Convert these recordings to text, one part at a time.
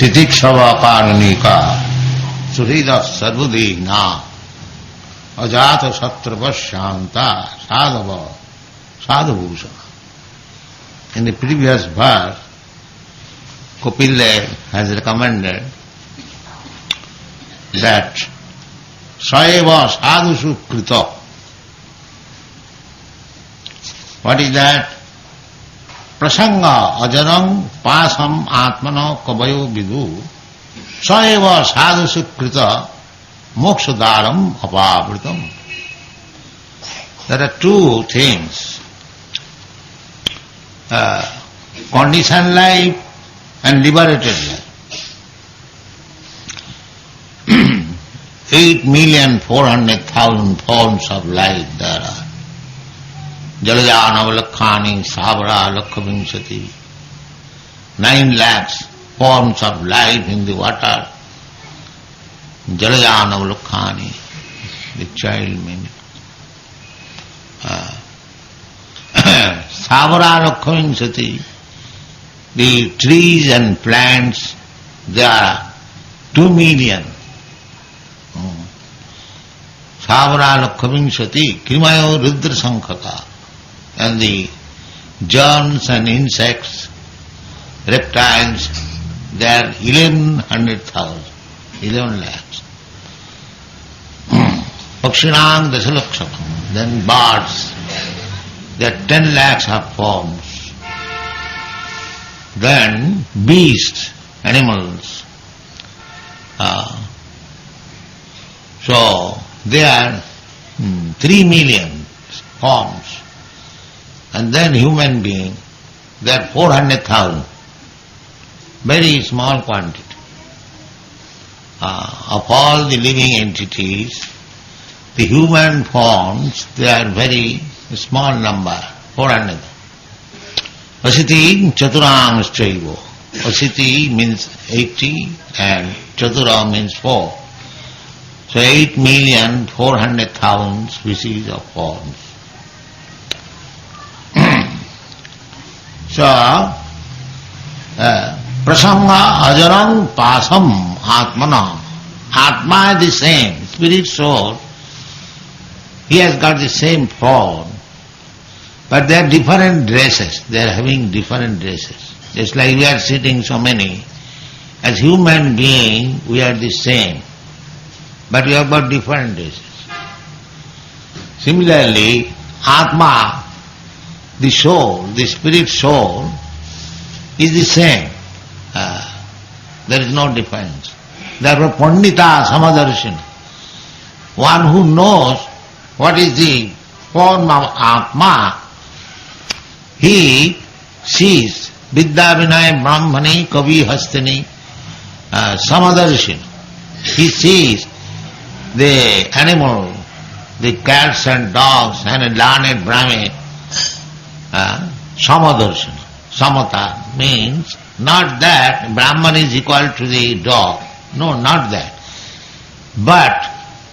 तितिक्षवा कारुणिका सुहृद सर्वदीना अजात शत्रव Shanta साधव sadhubhusha. In the previous verse, Kapil Dev has recommended that Saeva sadhushu krita. What is that? Prasanga ajarang pasam atmana kabayo vidu Saeva sadhushu krita mokshadaram apavritam. There are two things. Conditioned life and liberated life. 8,400,000 forms of life there are. Jalajanavalakkhani, Sabra, Lakhavinsati. 9 lakhs forms of life in the water. Jalajanavalakkhani, the child means. Sabara Lakhavinsati, the trees and plants, they are 2 million. Sabara Lakhavinsati, Krimayo Rudra Sankhaka, and the germs and insects, reptiles, they are 1100,000, 11 lakhs. Pakshinang Dasalakshakam, then birds, there are 10 lakhs of forms. Then beasts, animals. So there are 3 million forms. And then human being, there are 400,000. Very small quantity. Of all the living entities, the human forms, they are very small number, 400. Asiti chaturang straivo. Asiti means 80 and chatura means 4. So 8,400,000 species of forms. So, prasanga ajarang pasam atmana. Atma is the same, spirit soul. He has got the same form. But they are different dresses. They are having different dresses. Just like we are sitting so many. As human beings, we are the same. But we have got different dresses. Similarly, Atma, the soul, the spirit soul, is the same. There is no difference. Therefore, Pandita Samadarshina, one who knows what is the form of Atma, he sees Vidya Vinay Brahmani Kavi Hastini Samadarshina. He sees the animal, the cats and dogs and a learned Brahmin. Samadarshana. Samata means not that Brahman is equal to the dog. No, not that. But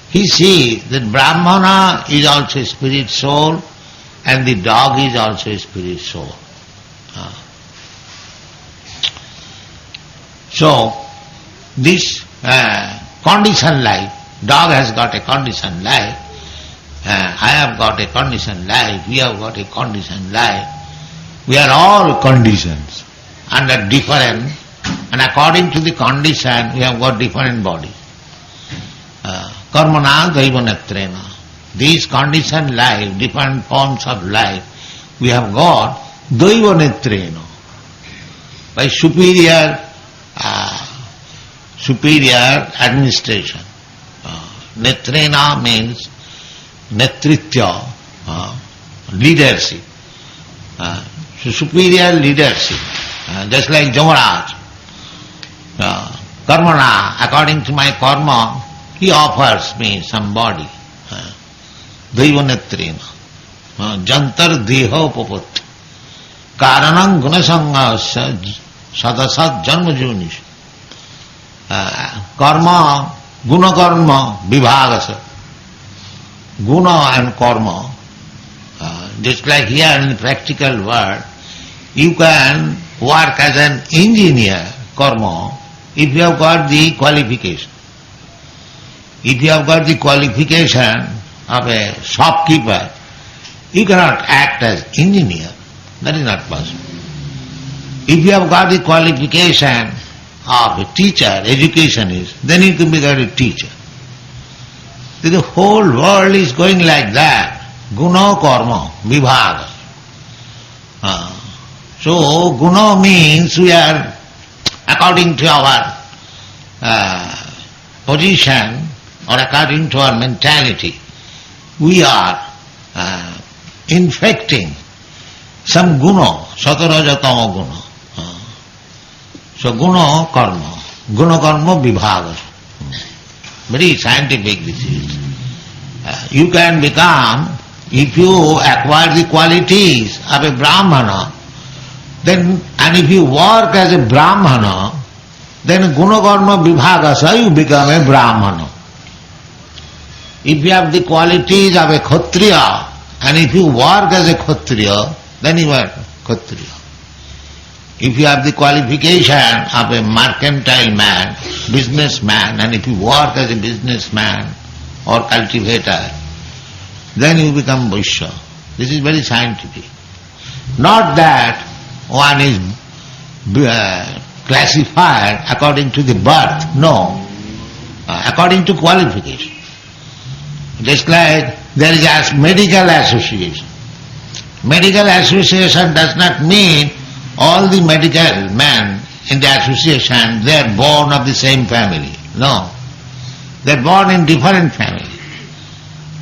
he sees that Brahmana is also a spirit soul and the dog is also a spirit soul. So, this conditioned life, dog has got a conditioned life, I have got a conditioned life, we have got a conditioned life. We are all conditions under different, and according to the condition we have got different bodies. Karmana daivanetrena. These conditioned life, different forms of life, we have got daivanetrena. By superior administration. Netrena means netritya, leadership. So superior leadership, just like Jamaraj. Karmana, according to my karma, he offers me some body. Daivanetrena. Jantar deha upapatti. Karanam gunasangasa sadasat janmajunish. Karma, guna karma, vibhagasa. Guna and karma. Just like here in the practical world, you can work as an engineer, karma, if you have got the qualification. If you have got the qualification of a shopkeeper, you cannot act as engineer. That is not possible. If you have got the qualification of a teacher, educationist, then you can become a teacher. The whole world is going like that. Guna karma, vibhaga. So guna means we are, according to our position or according to our mentality, we are infecting some guna, satarajatama guna. So guna karma vibhaga. Very scientific this is. You can become, if you acquire the qualities of a Brahmana, then, and if you work as a Brahmana, then guna karma vibhagasa you become a Brahmana. If you have the qualities of a Kshatriya, and if you work as a Kshatriya, then you are Kshatriya. If you have the qualification of a mercantile man, businessman, and if you work as a businessman or cultivator, then you become Vaishya. This is very scientific. Not that one is classified according to the birth, no, according to qualification. Just like there is a medical association. Medical association does not mean all the medical men in the association, they are born of the same family. No. They are born in different families.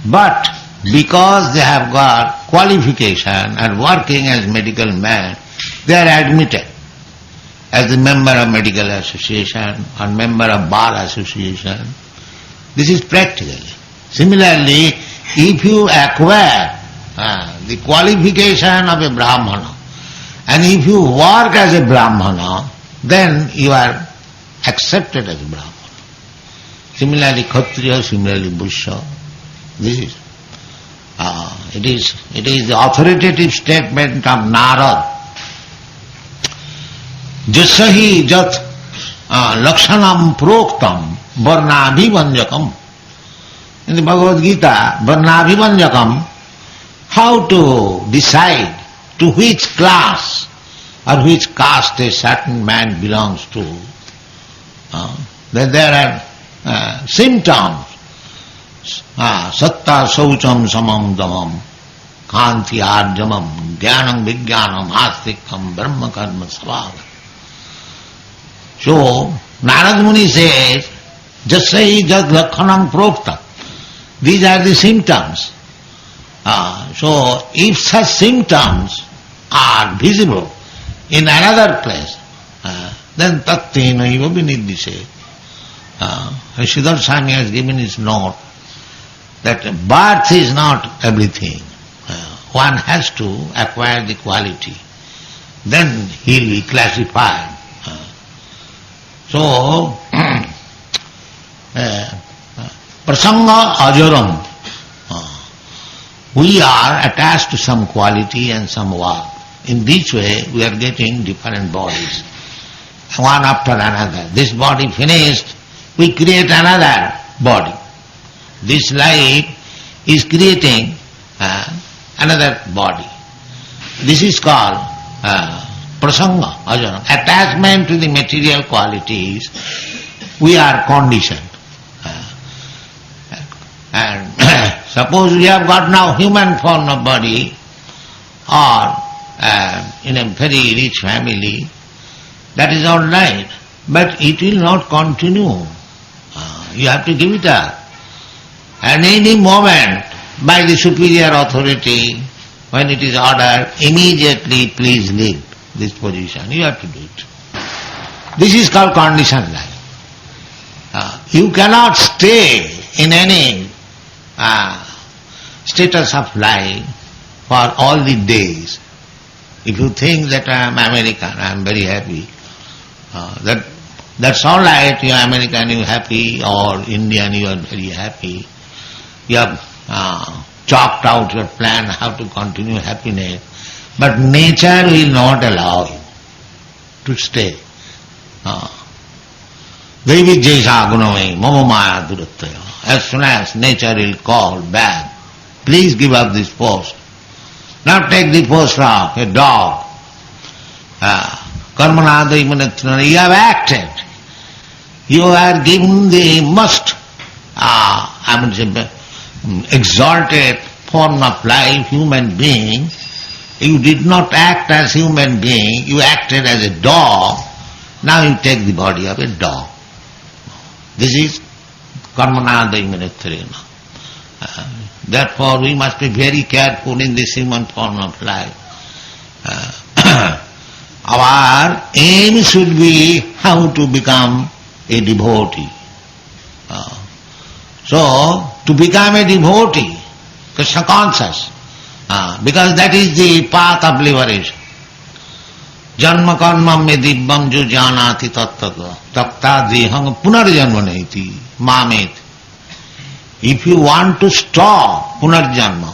But because they have got qualification and working as medical men, they are admitted as a member of medical association or member of bar association. This is practical. Similarly, if you acquire the qualification of a Brahmana, and if you work as a Brahmana, then you are accepted as a Brahmana. Similarly, Kshatriya, similarly, Vaishya. This is it is the authoritative statement of Narad. Jasahi jat lakshanam proktam varnabhivanjakam. In the Bhagavad Gita, varnabhivanjakam, how to decide to which class or which caste a certain man belongs to. Then there are symptoms. Satta saucham samam damam, kanti arjamam, jnanam vijnanam, astikam, brahma karma savagam. So, Narad Muni says, jasai jad lakhanam prokta. These are the symptoms. So, if such symptoms are visible in another place, then tattena iva vinidise. Siddhartha Swami has given his note that birth is not everything. One has to acquire the quality. Then he will be classified. So, prasanga ajaram. We are attached to some quality and some work. In this way, we are getting different bodies, one after another. This body finished, we create another body. This life is creating another body. This is called prasanga, ajana, attachment to the material qualities. We are conditioned. And suppose we have got now human form of body, or in a very rich family, that is all right, but it will not continue. You have to give it up. And any moment, by the superior authority, when it is ordered, immediately please leave this position. You have to do it. This is called conditioned life. You cannot stay in any status of life for all the days. If you think that I am American, I am very happy, that's all right, you are American, you are happy, or Indian, you are very happy. You have chalked out your plan how to continue happiness, but nature will not allow you to stay. Devi Jaisa Gunamai, Mama Maya Durattaya. As soon as nature will call back, please give up this post. Now take the post of a dog. Karmanadai Manatrana, you have acted. You are given the most exalted form of life, human being. You did not act as human being, you acted as a dog. Now you take the body of a dog. This is Karmanadai Manatrana. Therefore we must be very careful in this human form of life. Our aim should be how to become a devotee. So, to become a devotee, Krishna conscious, because that is the path of liberation. Janma karma me dibbam jo janati tattva takta dehang punarjanma naiti mameti. If you want to stop punarjanma,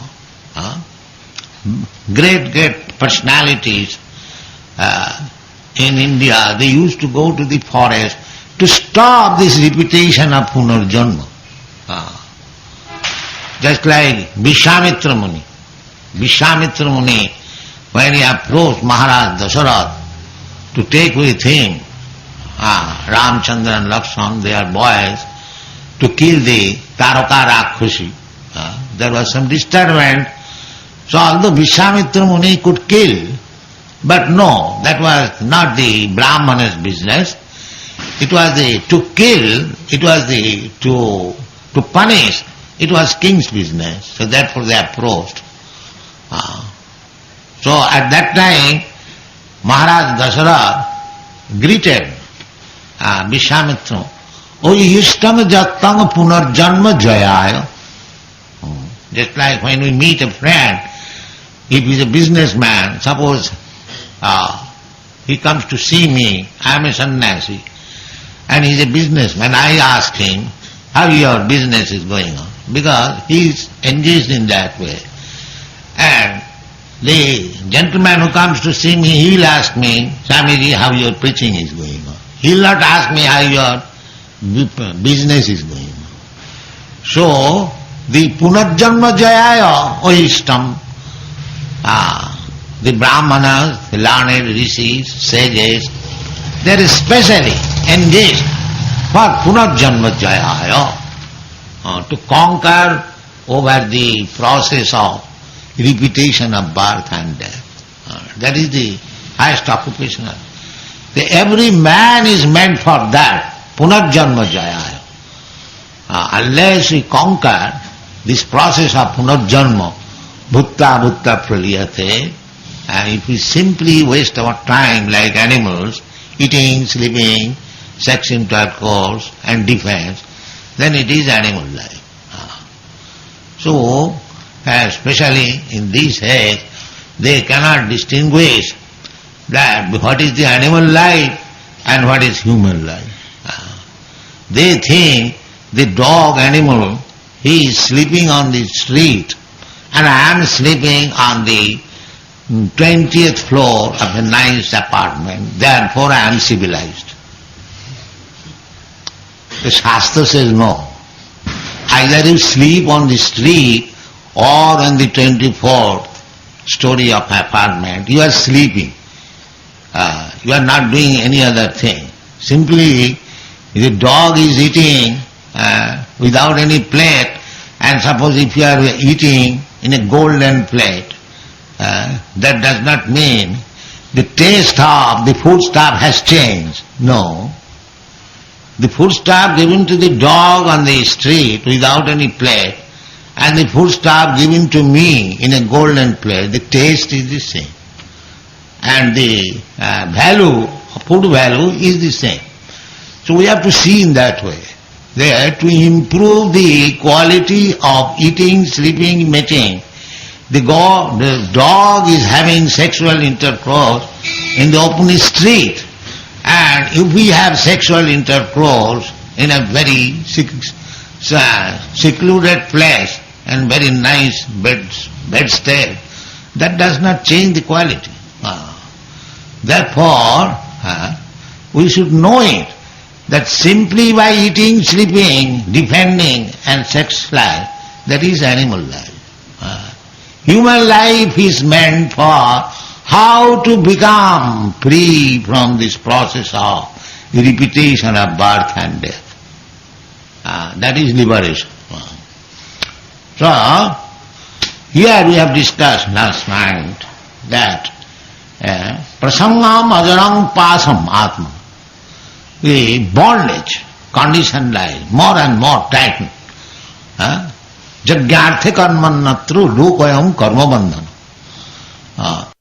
great personalities in India, they used to go to the forest to stop this repetition of punarjanma. Just like Vishwamitra Muni. Vishwamitra Muni, when he approached Maharaj Dasarath to take with him Ramchandra and Lakshman, they are boys, to kill the Taraka Rakhusi. There was some disturbance. So although Vishwamitra Muni could kill, but no, that was not the Brahmana's business. It was to kill, it was to punish, it was king's business. So therefore they approached. So at that time, Maharaj Dasarath greeted Vishwamitra. O yistam jattang punarjanma jayaya. Just like when we meet a friend, if he is a businessman, suppose he comes to see me, I am a sannyasi, and he is a businessman, I ask him, how your business is going on? Because he is engaged in that way. And the gentleman who comes to see me, he will ask me, Swamiji, how your preaching is going on. He will not ask me how your business is going on. So, the Punarjanma Jayaya Oishtam, the Brahmanas, the learned rishis, sages, they are specially engaged for Punarjanma Jayaya, to conquer over the process of repetition of birth and death. That is the highest occupation. Every man is meant for that, Punarjanma Jayaya. Unless we conquer this process of Punarjanma, Bhutta Praliyate, and if we simply waste our time like animals, eating, sleeping, sex intercourse and defense, then it is animal life. So, especially in this age, they cannot distinguish that what is the animal life and what is human life. They think the dog animal, he is sleeping on the street and I am sleeping on the 20th floor of a nice apartment, therefore I am civilized. The Shastra says no. Either you sleep on the street or on the 24th story of apartment, you are sleeping. You are not doing any other thing. Simply, the dog is eating without any plate, and suppose if you are eating in a golden plate, that does not mean the taste of the foodstuff has changed. No. The foodstuff given to the dog on the street without any plate and the foodstuff given to me in a golden plate, the taste is the same. And the value, food value is the same. So we have to see in that way. There, to improve the quality of eating, sleeping, mating, the dog is having sexual intercourse in the open street. And if we have sexual intercourse in a very secluded place and very nice bedstead, that does not change the quality. Therefore, we should know it, that simply by eating, sleeping, defending and sex life, that is animal life. Human life is meant for how to become free from this process of repetition of birth and death. That is liberation. So, here we have discussed last night that prasangam ajarang pasam atma, the bondage, conditioned life, more and more tightened. Jagyarthe karmanatru lokayam karma bandhana.